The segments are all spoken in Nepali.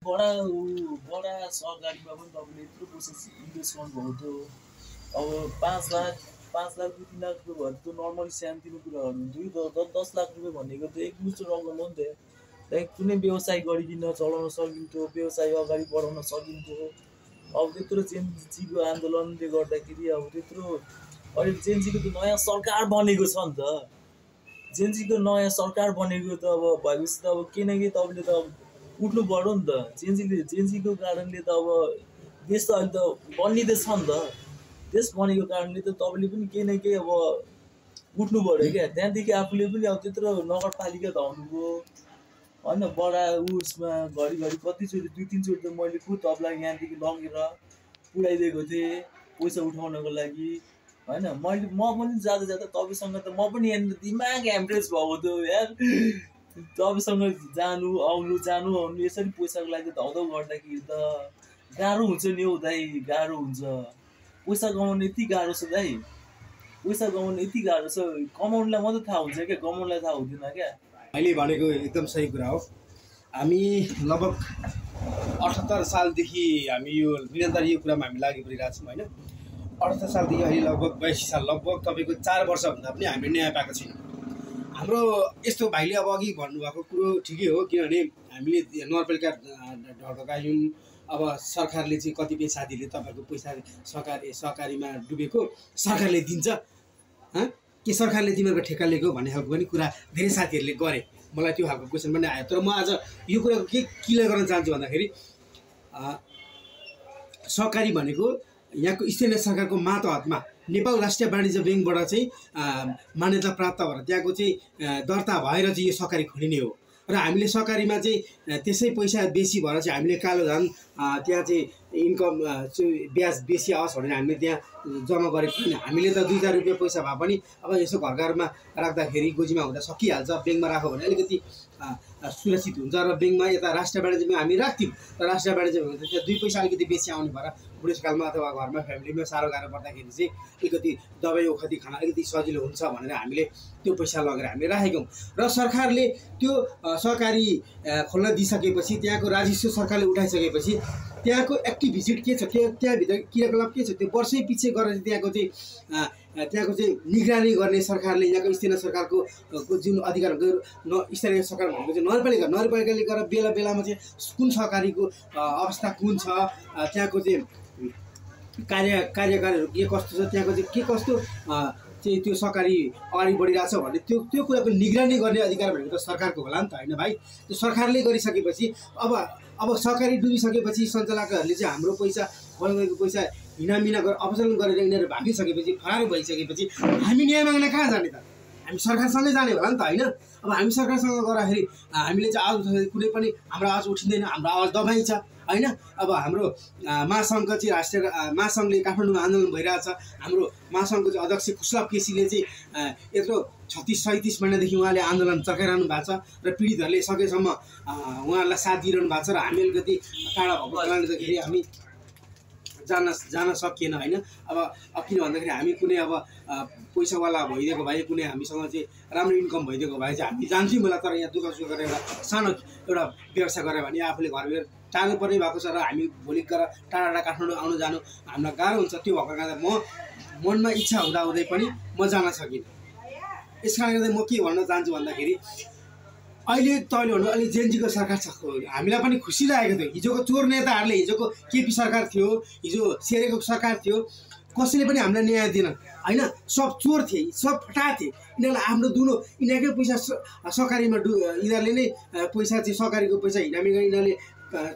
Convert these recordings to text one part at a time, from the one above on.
बडा बडा सरकारीमा पनि तपाईँले यत्रो प्रोसेस इन्भेस्ट गर्नुभएको थियो। अब 5 लाख 2-3 लाख रुपियाँ भयो त्यो नर्मली सानोतिनो कुराहरू हुन्थ्यो। 10 लाख रुपियाँ भनेको त एकमुष्ट रकम हो नि त। त्यहाँ कुनै व्यवसाय गरिकन चलाउन सकिन्थ्यो, व्यवसाय अगाडि बढाउन सकिन्थ्यो। अब त्यत्रो जेनजीको आन्दोलनले गर्दाखेरि अब त्यत्रो अहिले जेनजीको त नयाँ सरकार बनेको छ नि त। जेनजीको नयाँ सरकार बनेको त अब भएपछि त अब केही न केही तपाईँले त अब उठ्नु पर्यो नि त। जेनजीको कारणले त अब देश त अहिले त बनिँदैछ नि त। देश बनेको कारणले त तपाईँले पनि केही न केही अब उठ्नु पर्यो क्या। त्यहाँदेखि आफूले पनि अब त्यत्रो नगरपालिका धाउनुभयो होइन, बडा उसमा घरिघरि कतिचोटि 2-3 चोटि त मैले खुद तपाईँलाई यहाँदेखि लगेर पुऱ्याइदिएको थिएँ पैसा उठाउनको लागि होइन। म पनि जाँदा तपाईँसँग त म पनि यहाँनिर दिमाग ह्याम्रेज भएको थियो यार। तपाईँसँग जानु आउनु यसरी पैसाको लागि धाउधाउ गर्दाखेरि त गाह्रो हुन्छ नि हौ दाइ, गाह्रो हुन्छ। पैसा कमाउनु यति गाह्रो छ दाइ, पैसा कमाउनु यति गाह्रो छ। कमाउनुलाई मात्रै थाहा हुन्छ क्या, कमाउनुलाई थाहा हुँदैन क्या। अहिले भनेको एकदम सही कुरा हो। हामी लगभग 78 सालदेखि हामी यो निरन्तर यो कुरामा हामी लागि परिरहेको छौँ होइन। 78 सालदेखि अहिले लगभग 82 साल, लगभग तपाईँको 4 वर्षभन्दा पनि हामीले न्याय पाएको छैनौँ। हाम्रो यस्तो भाइले अब अघि भन्नुभएको कुरो ठिकै हो, किनभने हामीले नगरपालिका ढकायौँ। अब सरकारले चाहिँ कतिपय साथीले तपाईँको पैसा सहकारीमा डुबेको सरकारले दिन्छ, के सरकारले तिमीहरूको ठेक्का लिएको भन्ने खालको पनि कुरा धेरै साथीहरूले गरे। मलाई त्यो खालको क्वेसन पनि आयो। तर म आज यो कुराको के क्लियर गर्न चाहन्छु भन्दाखेरि सहकारी भनेको यहाँको स्थानीय सरकारको मातहतमा नेपाल राष्ट्रिय वाणिज्य ब्याङ्कबाट चाहिँ मान्यता प्राप्त भएर त्यहाँको चाहिँ दर्ता भएर चाहिँ यो सहकारी खोलिने हो। र हामीले सहकारीमा चाहिँ त्यसै पैसा बेसी भएर चाहिँ हामीले कालो धन त्यहाँ चाहिँ इन्कम ब्याज बेसी आओस् भनेर हामीले त्यहाँ जम्मा गरेको छैन। हामीले त 2-4 रुपियाँ पैसा भए पनि अब यसो घर घरमा राख्दाखेरि गोजीमा हुँदा सकिहाल्छ, ब्याङ्कमा राख्यो भने अलिकति सुरक्षित हुन्छ। र ब्याङ्कमा यता राष्ट्रिय वाणिज्यमा हामी राख्थ्यौँ, र राष्ट्रिय वाणिज्य भने त्यहाँ 2 पैसा अलिकति बेसी आउने भएर बुढेसकालमा अथवा घरमा फ्यामिलीमा साह्रो गाह्रो पर्दाखेरि चाहिँ अलिकति दबाई ओखती खान अलिकति सजिलो हुन्छ भनेर हामीले त्यो पैसा लगेर हामीले राखेका हौँ। र सरकारले त्यो सहकारी खोल्न दिइसकेपछि त्यहाँको राजस्व सरकारले उठाइसकेपछि त्यहाँको एक्टिभिटी के छ, त्यहाँभित्र क्रियाकलाप के छ, त्यो वर्षै पछि गरेर त्यहाँको चाहिँ निगरानी गर्ने सरकारले यहाँको स्थानीय सरकारको जुन अधिकार स्थानीय सरकार भनेको चाहिँ नगरपालिकाले गरेर बेला बेलामा चाहिँ कुन सहकारीको अवस्था कुन छ, त्यहाँको चाहिँ कार्यकालहरू के कस्तो छ, त्यहाँको चाहिँ के कस्तो चाहिँ त्यो सहकारी अगाडि बढिरहेछ भन्ने त्यो कुराको निगरानी गर्ने अधिकार भनेको त सरकारको होला नि त होइन भाइ। त्यो सरकारले गरिसकेपछि अब सहकारी डुबिसकेपछि सञ्चालकहरूले चाहिँ हाम्रो पैसा बनाएको पैसा हिनामिना गरेर अपचलन गरेर यिनीहरू भागिसकेपछि फरार भइसकेपछि हामी न्याय माग्न कहाँ जाने त? हामी सरकारसँगै जाने होला नि त होइन। अब हामी सरकारसँग गर्दाखेरि हामीले चाहिँ आवाज कुनै पनि हाम्रो आवाज उठिँदैन, हाम्रो आवाज दबाइन्छ होइन। अब हाम्रो महासङ्घको चाहिँ राष्ट्रिय महासङ्घले काठमाडौँमा आन्दोलन भइरहेछ। हाम्रो महासङ्घको चाहिँ अध्यक्ष खुसलाव केसीले चाहिँ यत्रो 36-37 महिनादेखि उहाँले आन्दोलन चर्काइरहनु भएको छ र पीडितहरूले सकेसम्म उहाँहरूलाई साथ दिइरहनु भएको छ। र हामी अलिकति टाढा भएको कारणले गर्दाखेरि हामी जान सकिएन होइन। अब किन भन्दाखेरि हामी कुनै अब पैसावाला भइदिएको भए, कुनै हामीसँग चाहिँ राम्रो इन्कम भइदिएको भए चाहिँ हामी जान्थ्यौँ होला। तर यहाँ दुःख सुख गरेर सानो एउटा व्यवसाय गऱ्यो भने आफूले घरबाट टाढो पर्ने भएको छ र हामी भोलि गएर टाढा काठमाडौँ आउनु जानु हामीलाई गाह्रो हुन्छ। त्यो भएको कारणले म मनमा इच्छा हुँदाहुँदै पनि म जान सकिनँ। यस कारणले गर्दा म के भन्न चाहन्छु भन्दाखेरि अहिले तपाईँले भन्नु अहिले जेएनजीको सरकार छ, हामीलाई पनि खुसी लागेको थियो। हिजोको चोर नेताहरूले, हिजोको केपी सरकार थियो, हिजो शेरेको सरकार थियो, कसैले पनि हामीलाई न्याय दिएन होइन। सब चोर थिए, सब फटा थिए। यिनीहरूलाई हाम्रो दुलो यिनीहरूकै पैसा सहकारीमा यिनीहरूले नै पैसा चाहिँ सहकारीको पैसा हिनामी गरी यिनीहरूले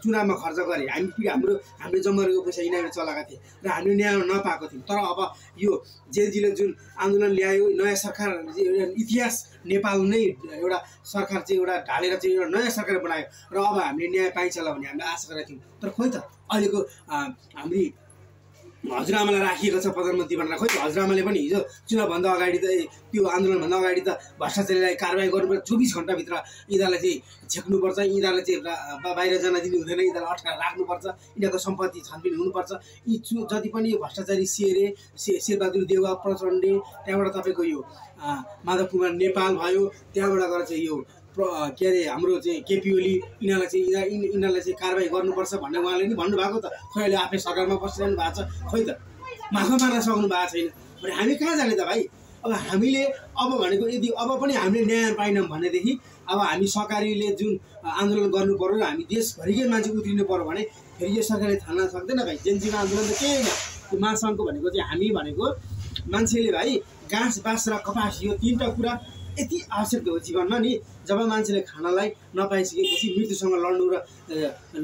चुनावमा खर्च गरे। हामीले जम्मा गरेको पैसा यिनीहरूले चलाएका थिए र हामीले न्याय नपाएको थियौँ। तर अब यो जेएनजीले जुन आन्दोलन ल्यायो, नयाँ सरकार इतिहास नेपाल नै एउटा सरकार चाहिँ एउटा ढालेर चाहिँ एउटा नयाँ सरकार बनायो र अब हामीले न्याय पाइन्छ होला भन्ने हामीले आशा गरेका थियौँ। तर खोइ त अहिलेको हामी हजुरआमालाई राखिएको छ प्रधानमन्त्री भनेर, खोइ हजुरआमाले पनि हिजो चुनावभन्दा अगाडि त त्यो आन्दोलनभन्दा अगाडि त भ्रष्टाचारीलाई कारवाही गर्नुपर्छ, 24 घण्टाभित्र यिनीहरूलाई चाहिँ झेक्नुपर्छ, यिनीहरूलाई चाहिँ बाहिर जान दिनु हुँदैन, यिनीहरूलाई अटकाएर राख्नुपर्छ, यिनीहरूको सम्पत्ति छानबिन हुनुपर्छ। यी जति पनि भ्रष्टाचारी शेरबहादुर देउवा प्रचण्डे, त्यहाँबाट तपाईँको यो माधव कुमार नेपाल भयो, त्यहाँबाट गएर चाहिँ यो के अरे हाम्रो चाहिँ केपी ओली यिनीहरूलाई चाहिँ यिनीहरूलाई चाहिँ कारबाही गर्नुपर्छ भन्ने उहाँले नि भन्नुभएको त। खै अहिले आफै सरकारमा बसिरहनु भएको छ, खै त माफा मार्न सक्नु भएको छैन भने हामी कहाँ जाने त भाइ। अब हामीले अब भनेको यदि अब पनि हामीले न्याय पाएनौँ भनेदेखि अब हामी सरकारीले जुन आन्दोलन गर्नु पर्यो र हामी देशभरिकै मान्छे उत्रिनु पर्यो भने फेरि यो सरकारले थाल्न सक्दैन भाइ। जेनजीको आन्दोलन त केही होइन। त्यो महासङ्घको भनेको चाहिँ हामी भनेको मान्छेले भाइ घाँस बाँस र कपास यो 3टा कुरा यति आवश्यक हो जीवनमा नि। जब मान्छेले खानालाई नपाइसकेपछि मृत्युसँग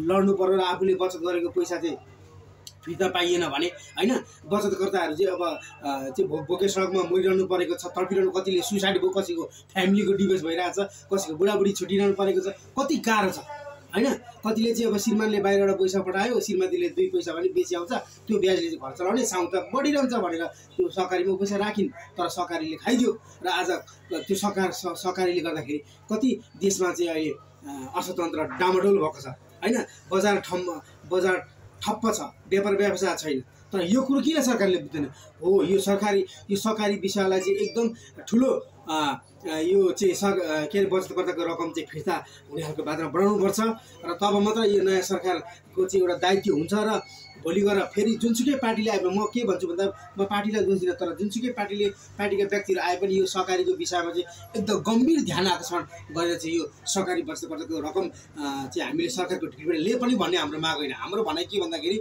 लड्नु पर्यो र आफूले बचत गरेको पैसा चाहिँ फिर्ता पाइएन भने होइन, बचतकर्ताहरू चाहिँ अब चाहिँ भोकै सडकमा मरिरहनु परेको छ, तडपिरहनु, कतिले सुसाइड भयो, कसैको फ्यामिलीको डिभोर्स भइरहेको छ, कसैको बुढाबुढी छुटिरहनु परेको छ, कति गाह्रो छ होइन। कतिले चाहिँ अब श्रीमानले बाहिरबाट पैसा पठायो, श्रीमतीले 2 पैसा भने बेसी आउँछ, त्यो ब्याजले चाहिँ घर चलाउने, साउँ त बढिरहन्छ भनेर त्यो सरकारीमा पैसा राखिन्, तर सरकारीले खाइदियो र आज त्यो सरकारीले गर्दाखेरि कति देशमा चाहिँ अहिले अर्थतन्त्र डामाडोल भएको छ होइन। बजार ठप्प छ, व्यापार व्यवसाय छैन। तर यो कुरो किन सरकारले बुझ्दैन हो। यो सरकारी विषयलाई चाहिँ एकदम ठुलो यो चाहिँ के अरे बचतकर्ताको रकम चाहिँ फिर्ता हुने खालको बाटोमा बढाउनुपर्छ र तब मात्र यो नयाँ सरकारको चाहिँ एउटा दायित्व हुन्छ। र भोलि गएर फेरि जुनसुकै पार्टीले आए, म के भन्छु भन्दा म पार्टीलाई दोष दिनँ, तर जुनसुकै पार्टीका व्यक्तिहरू आए पनि यो सरकारीको विषयमा चाहिँ एकदम गम्भीर ध्यान आकर्षण गरेर चाहिँ यो सरकारी बचतकर्ताको रकम चाहिँ हामीले सरकारको ढिलबाट ले पनि भन्ने हाम्रो माग होइन। हाम्रो भनाइ के भन्दाखेरि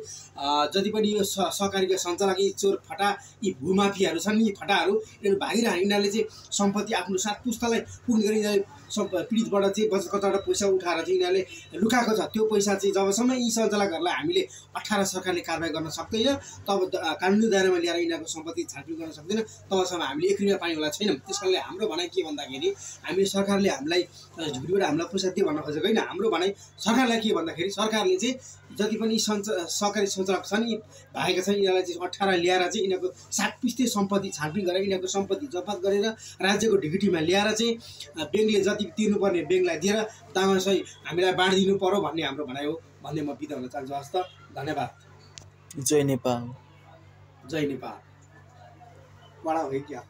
जति पनि यो सरकारीका सञ्चालक यी चोर फटा यी भूमाफियाहरू छन्, यी फटाहरू यिनीहरू भागिरहने, यिनीहरूले चाहिँ सम्पत्ति आफ्नो 7 पुस्तालाई पुग्ने गरी यिनीहरूले पीडितबाट चाहिँ बचतकर्ताबाट पैसा उठाएर चाहिँ यिनीहरूले लुकाएको छ। त्यो पैसा चाहिँ जबसम्म यी सञ्चालकहरूलाई हामीले 18 सरकारले कारबाही गर्न सक्दैन, तब कानुनी दायरामा ल्याएर यिनीहरूको सम्पत्ति छानबिन गर्न सक्दैन, तबसम्म हामीले 1 रुपियाँ पाइनेवाला छैनौँ। त्यस कारणले हाम्रो भनाइ के भन्दाखेरि हामीले सरकारले हामीलाई झुटीबाट हामीलाई पैसा दियो भन्न खोजेको होइन। हाम्रो भनाइ सरकारलाई के भन्दाखेरि सरकारले चाहिँ जति पनि सरकारी सञ्चालक छन् यी भागेका छन्, यिनीहरूलाई चाहिँ 18 ल्याएर चाहिँ यिनीहरूको 7 पुस्ते सम्पत्ति छानबिन गरेर यिनीहरूको सम्पत्ति जफत गरेर राज्यको ढिकुटीमा ल्याएर चाहिँ ब्याङ्कले जति तिर्नुपर्ने ब्याङ्कलाई दिएर तामासही हामीलाई बाँडिदिनु पर्यो भन्ने हाम्रो भनाइ हो भन्ने म बिदा हुन चाहन्छु। हस्त धन्यवाद। जय नेपाल। जय नेपाल। बडा हो क्या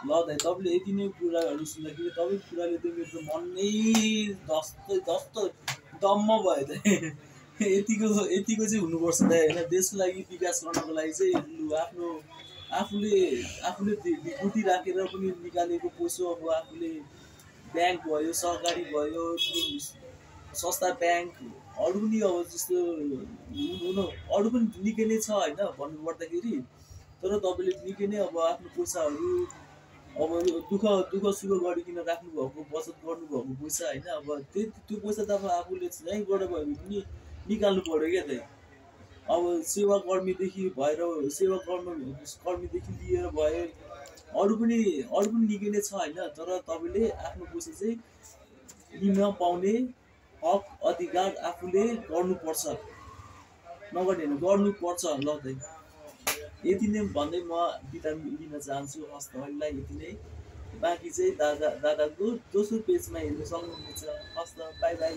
ल दाइ, तपाईँले यति नै कुराहरू सुन्दाखेरि तपाईँको कुराले त मेरो त मन नै जस्तो दम्म भयो त। यतिको चाहिँ हुनुपर्छ दाइ होइन। देशको लागि विकास गर्नको लागि चाहिँ आफूले ढिकुटी राखेर पनि निकालेको पैसा अब आफूले ब्याङ्क भयो, सरकारी भयो, संस्था ब्याङ्कहरू पनि अब जस्तो अरू पनि निकै नै छ होइन भन्नुपर्दाखेरि। तर तपाईँले निकै नै अब आफ्नो पैसाहरू अब दुःख सुख गरिकन राख्नुभएको, बचत गर्नुभएको पैसा होइन। अब त्यो पैसा त अब आफूले यहीँबाट भयो भने पनि निकाल्नु पऱ्यो क्या त। अब सेवाकर्मीदेखि लिएर भयो अरू पनि निकै नै छ होइन। तर तपाईँले आफ्नो पैसा चाहिँ लिन पाउने हक अधिकार आफूले गर्नुपर्छ, नगर्ने होइन गर्नुपर्छ। ल दाइ, यति नै भन्दै म बिदा लिन चाहन्छु। हस्त अहिलेलाई यति नै, बाँकी चाहिँ दादाको दोस्रो पेजमा हेर्न सक्नुहुनेछ। हस्त, बाई बाई।